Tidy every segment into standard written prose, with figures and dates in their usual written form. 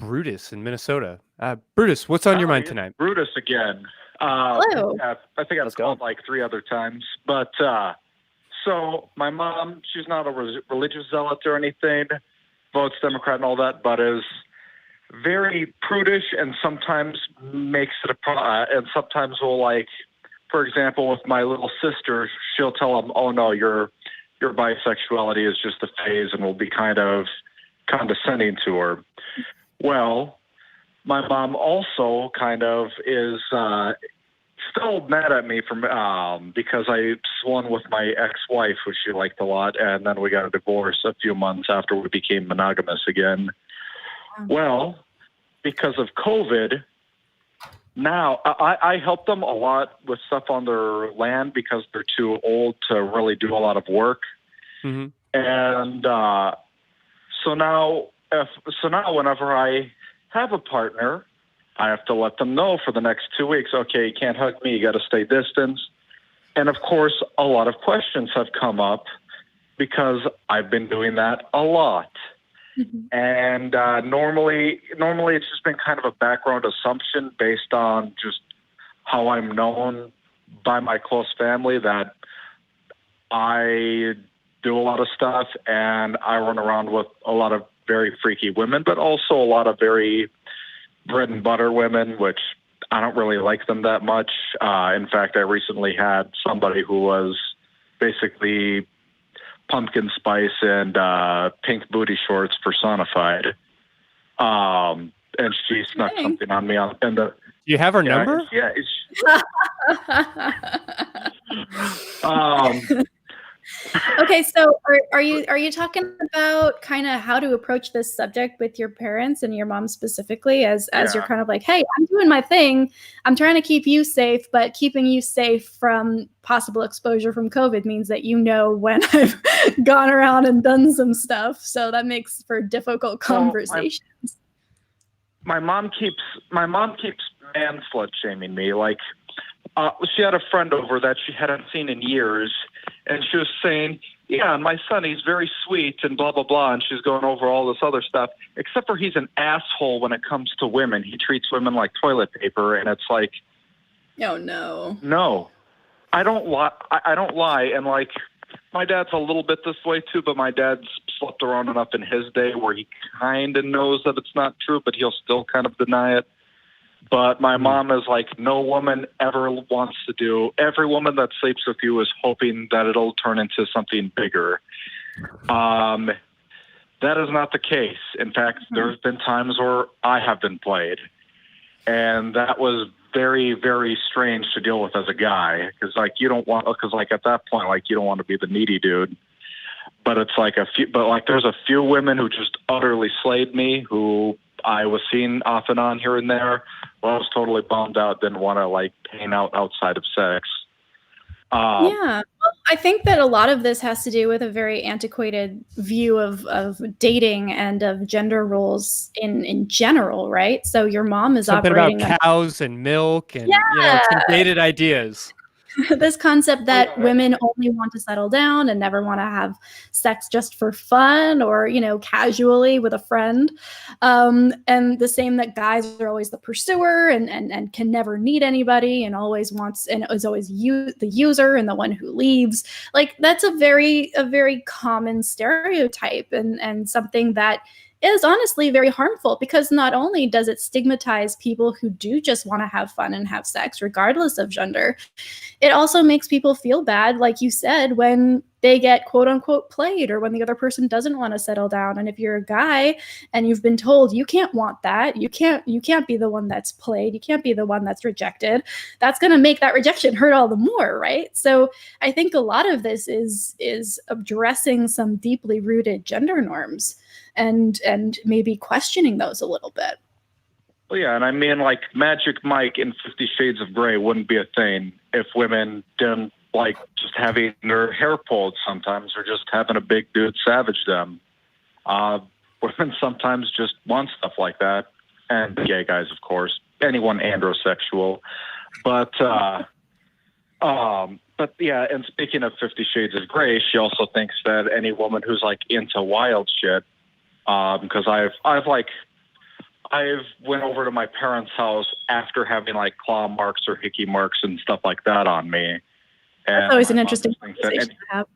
Brutus in Minnesota. Brutus, what's on your mind tonight? Brutus again. Hello. Yeah, I think I've called like 3 other times. But so my mom, she's not a religious zealot or anything, votes Democrat and all that, but is very prudish and sometimes makes it and sometimes will, like, for example, with my little sister, she'll tell them, "Oh no, your bisexuality is just a phase," and will be kind of condescending to her. Well, my mom also kind of is still mad at me because I swung with my ex-wife, who she liked a lot, and then we got a divorce a few months after we became monogamous again. Well, because of COVID, now I help them a lot with stuff on their land because they're too old to really do a lot of work. Mm-hmm. And so now whenever I have a partner, I have to let them know for the next 2 weeks, okay, you can't hug me, you got to stay distance. And of course, a lot of questions have come up because I've been doing that a lot. Mm-hmm. And normally it's just been kind of a background assumption based on just how I'm known by my close family that I do a lot of stuff and I run around with a lot of very freaky women, but also a lot of very bread and butter women, which I don't really like them that much. In fact, I recently had somebody who was basically pumpkin spice and pink booty shorts personified. And she snuck something on me. Do you have her number? Yeah. Okay, so are you talking about kind of how to approach this subject with your parents and your mom specifically as you're kind of like, hey, I'm doing my thing, I'm trying to keep you safe, but keeping you safe from possible exposure from COVID means that when I've gone around and done some stuff, so that makes for difficult conversations. My mom keeps man slut shaming me. Like, she had a friend over that she hadn't seen in years, and she was saying, yeah, and my son, he's very sweet and blah, blah, blah, and she's going over all this other stuff, except for he's an asshole when it comes to women. He treats women like toilet paper, and it's like... Oh, no. No. I don't lie, and, like, my dad's a little bit this way, too, but my dad's slept around enough in his day where he kind of knows that it's not true, but he'll still kind of deny it. But my mom is like, no woman ever wants to do. Every woman that sleeps with you is hoping that it'll turn into something bigger. That is not the case. In fact, there's been times where I have been played. And that was very, very strange to deal with as a guy. Because, like, at that point, like, you don't want to be the needy dude. But it's like there's a few women who just utterly slayed me, who I was seeing off and on here and there. Well, I was totally bummed out, didn't want to, like, hang out outside of sex. Yeah, well, I think that a lot of this has to do with a very antiquated view of dating and of gender roles in general, right? So your mom is something operating about cows and milk and some dated ideas. This concept that women only want to settle down and never want to have sex just for fun or, casually with a friend. And the same that guys are always the pursuer and can never need anybody and always wants and is always the user and the one who leaves. Like, that's a very common stereotype and something that is honestly very harmful, because not only does it stigmatize people who do just want to have fun and have sex regardless of gender, it also makes people feel bad, like you said, when they get quote unquote played or when the other person doesn't want to settle down. And if you're a guy and you've been told you can't want that, you can't be the one that's played, you can't be the one that's rejected, that's going to make that rejection hurt all the more, right? So I think a lot of this is addressing some deeply rooted gender norms and maybe questioning those a little bit. Well, yeah, and I mean, like, Magic Mike in 50 Shades of Grey wouldn't be a thing if women didn't like just having their hair pulled sometimes or just having a big dude savage them. Women sometimes just want stuff like that, and gay guys, of course, anyone androsexual. But yeah, and speaking of 50 Shades of Grey, she also thinks that any woman who's, like, into wild shit, because I've like I've went over to my parents' house after having like claw marks or hickey marks and stuff like that on me. That's always an interesting conversation to have.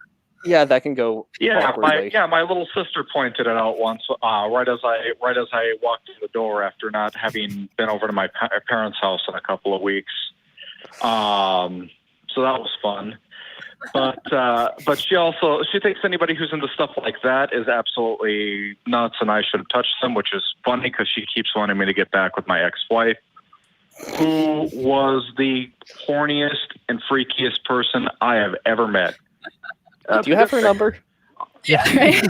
Yeah, that can go awkwardly. My little sister pointed it out once, right as I walked in the door after not having been over to my parents' house in a couple of weeks. So that was fun. But she thinks anybody who's into stuff like that is absolutely nuts, and I shouldn't touch them, which is funny because she keeps wanting me to get back with my ex-wife, who was the horniest and freakiest person I have ever met. Do you have her number? Yeah, right.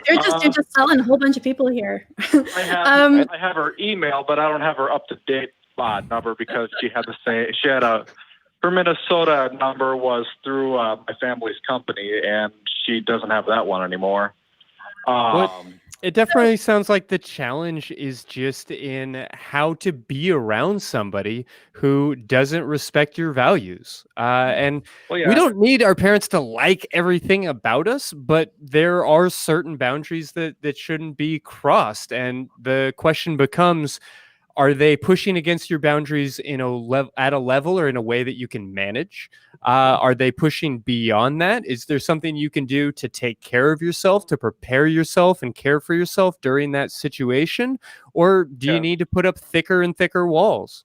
You're just selling a whole bunch of people here. I have her email, but I don't have her up-to-date number because she had her Minnesota number was through my family's company, and she doesn't have that one anymore. It definitely sounds like the challenge is just in how to be around somebody who doesn't respect your values. And we don't need our parents to like everything about us, but there are certain boundaries that shouldn't be crossed. And the question becomes, are they pushing against your boundaries at a level or in a way that you can manage? Are they pushing beyond that? Is there something you can do to take care of yourself, to prepare yourself and care for yourself during that situation? Or do you need to put up thicker and thicker walls?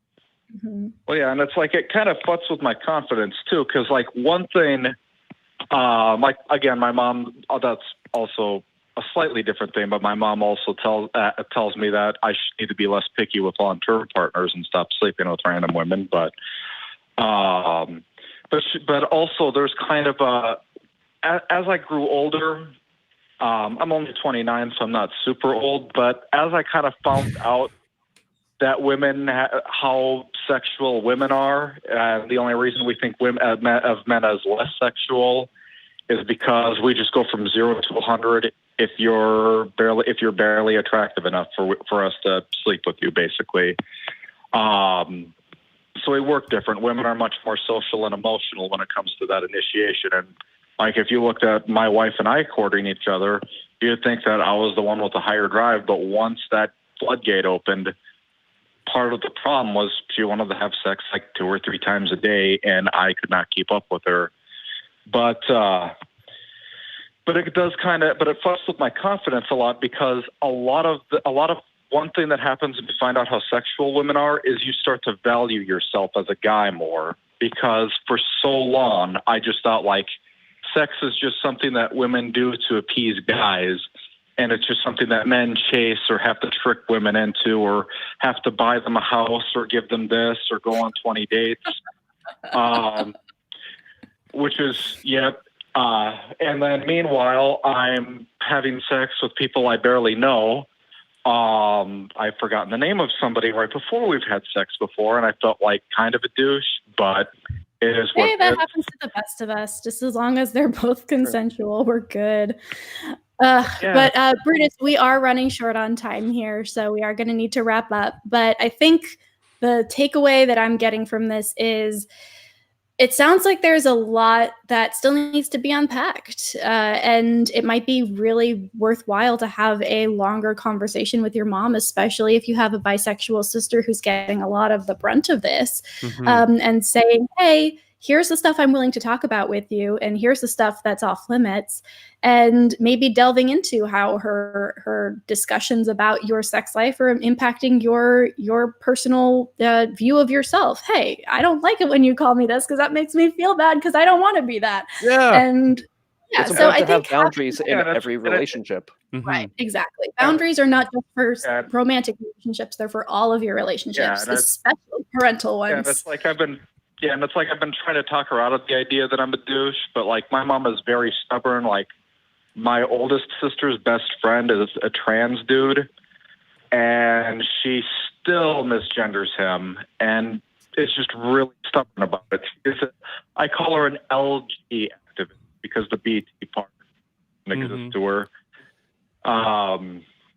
Mm-hmm. Well, yeah, and it's like it kind of fucks with my confidence too, because like one thing, like again, my mom, that's also a slightly different thing, but my mom also tells me that I need to be less picky with long-term partners and stop sleeping with random women. But also there's kind of as I grew older, I'm only 29, so I'm not super old, but as I kind of found out that how sexual women are, the only reason we think of men as less sexual is because we just go from 0 to 100 if you're barely attractive enough for us to sleep with you, basically. So we work different. Women are much more social and emotional when it comes to that initiation. And like if you looked at my wife and I courting each other, you'd think that I was the one with the higher drive. But once that floodgate opened, part of the problem was she wanted to have sex like 2 or 3 times a day, and I could not keep up with her. But it does but it fucks with my confidence a lot, because a lot of one thing that happens when you find out how sexual women are is you start to value yourself as a guy more, because for so long I just thought like sex is just something that women do to appease guys, and it's just something that men chase or have to trick women into, or have to buy them a house or give them this or go on 20 dates. Which is, and then meanwhile, I'm having sex with people I barely know. I've forgotten the name of somebody right before we've had sex before, and I felt like kind of a douche, but it is what that happens to the best of us. Just as long as they're both consensual, we're good. But Brutus, we are running short on time here, so we are going to need to wrap up. But I think the takeaway that I'm getting from this is, it sounds like there's a lot that still needs to be unpacked, and it might be really worthwhile to have a longer conversation with your mom, especially if you have a bisexual sister who's getting a lot of the brunt of this, and saying, hey, here's the stuff I'm willing to talk about with you, and here's the stuff that's off limits, and maybe delving into how her discussions about your sex life are impacting your personal view of yourself. Hey, I don't like it when you call me this because that makes me feel bad because I don't want to be that. Yeah. And it's so important to have boundaries in every relationship. Right, exactly. Boundaries are not just for romantic relationships; they're for all of your relationships, especially parental ones. Yeah, that's like I've been trying to talk her out of the idea that I'm a douche, but like my mom is very stubborn. Like my oldest sister's best friend is a trans dude, and she still misgenders him, and it's just really stubborn about it. I call her an LG activist because the BT part exists to her.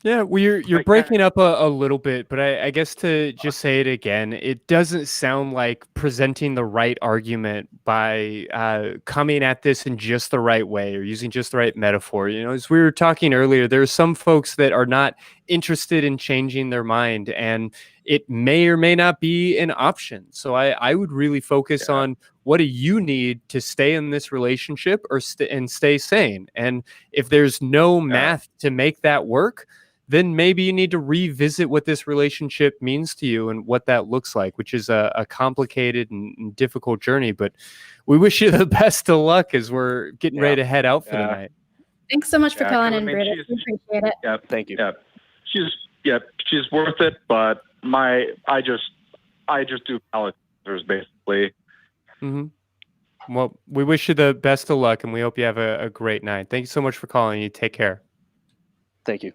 Yeah, well, you're breaking up a little bit, but I guess to just say it again, it doesn't sound like presenting the right argument by coming at this in just the right way or using just the right metaphor. You know, as we were talking earlier, there are some folks that are not interested in changing their mind, and it may or may not be an option. So I would really focus on what do you need to stay in this relationship or stay sane. And if there's no math to make that work, then maybe you need to revisit what this relationship means to you and what that looks like, which is a complicated and difficult journey. But we wish you the best of luck as we're getting ready to head out for the night. Thanks so much for calling in, Brutus. We appreciate it. Yeah, thank you. Yeah, she's worth it. But I just do college basically. Mm-hmm. Well, we wish you the best of luck, and we hope you have a great night. Thank you so much for calling. You take care. Thank you.